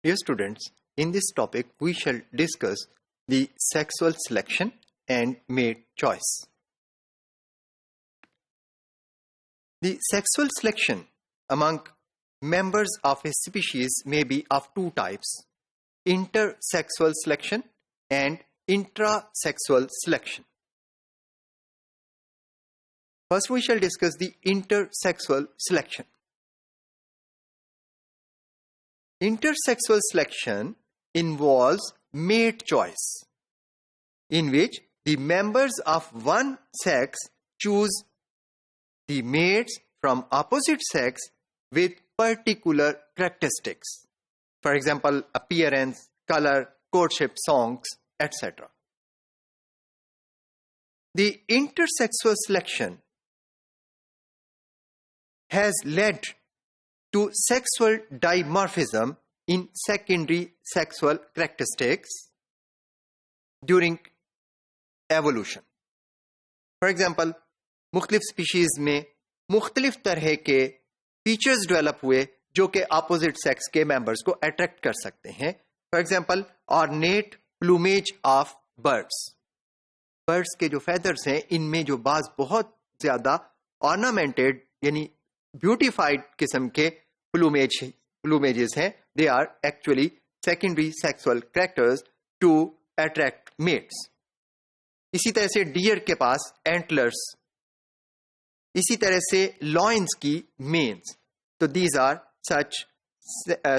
Dear students, in this topic we shall discuss the sexual selection and mate choice. The sexual selection among members of a species may be of two types: intersexual selection and intrasexual selection. First, we shall discuss the intersexual selection. Intersexual selection involves mate choice, in which the members of one sex choose the mates from opposite sex with particular characteristics. For example, appearance, color, courtship songs, etc. The intersexual selection has led to sexual dimorphism in secondary sexual characteristics during evolution. For example, मुख्तलिफ species में मुख्तलिफ तरह के features develop हुए जो कि opposite sex के members को अट्रैक्ट कर सकते हैं. For example, ornate plumage of birds. Birds के जो फेदर्स हैं, इनमें जो बाज बहुत ज्यादा ऑर्नामेंटेड यानी ब्यूटिफाइड किस्म के प्लूमेजेस हैं, they are actually secondary sexual characters to attract mates. इसी तरह से डियर के पास एंटलर्स, इसी तरह से लॉइंस की मेन्स. तो these are such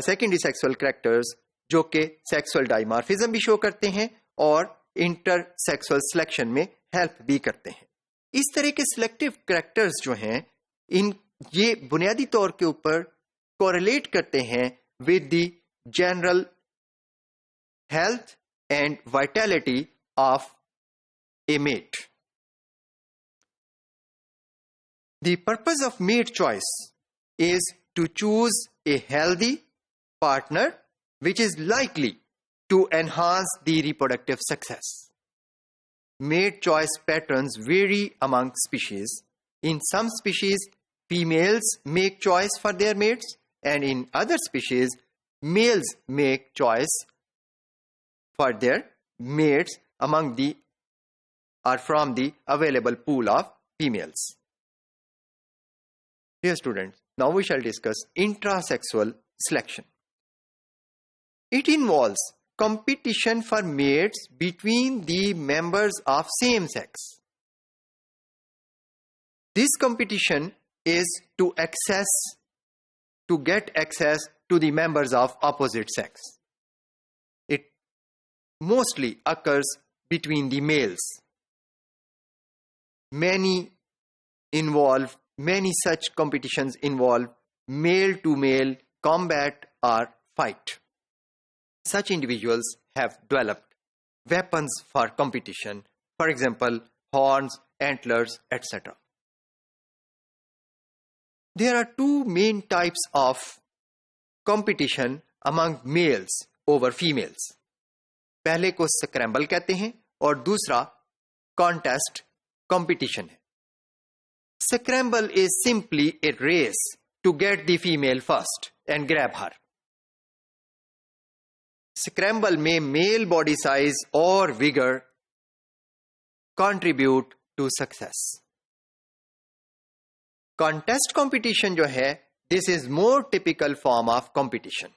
secondary sexual characters जो कि सेक्सुअल डाइमॉर्फिज्म भी शो करते हैं और इंटरसेक्सुअल सिलेक्शन में हेल्प भी करते हैं. इस तरह के सिलेक्टिव कैरेक्टर्स जो हैं, ये बुनियादी तौर के ऊपर कोरिलेट करते हैं with the general health and vitality of a mate. The purpose of mate choice is to choose a healthy partner which is likely to enhance the reproductive success. Mate choice patterns vary among species. In some species, females make choice for their mates, and in other species, males make choice for their mates from the available pool of females. Dear students, now we shall discuss intrasexual selection. It involves competition for mates between the members of same sex. This competition is to get access to the members of opposite sex. It mostly occurs between the males. Many such competitions involve male-to-male combat or fight. Such individuals have developed weapons for competition, for example, horns, antlers, etc. There are two main types of competition among males over females. पहले को scramble कहते हैं और दूसरा contest competition है. Scramble is simply a race to get the female first and grab her. Scramble में male body size और vigor contribute to success. Contest competition जो है, this is more typical form of competition,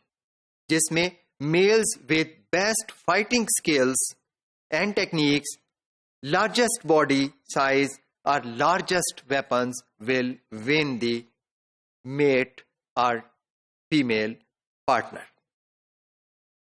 जिसमें males with best fighting skills and techniques, largest body size or largest weapons will win the mate or female partner.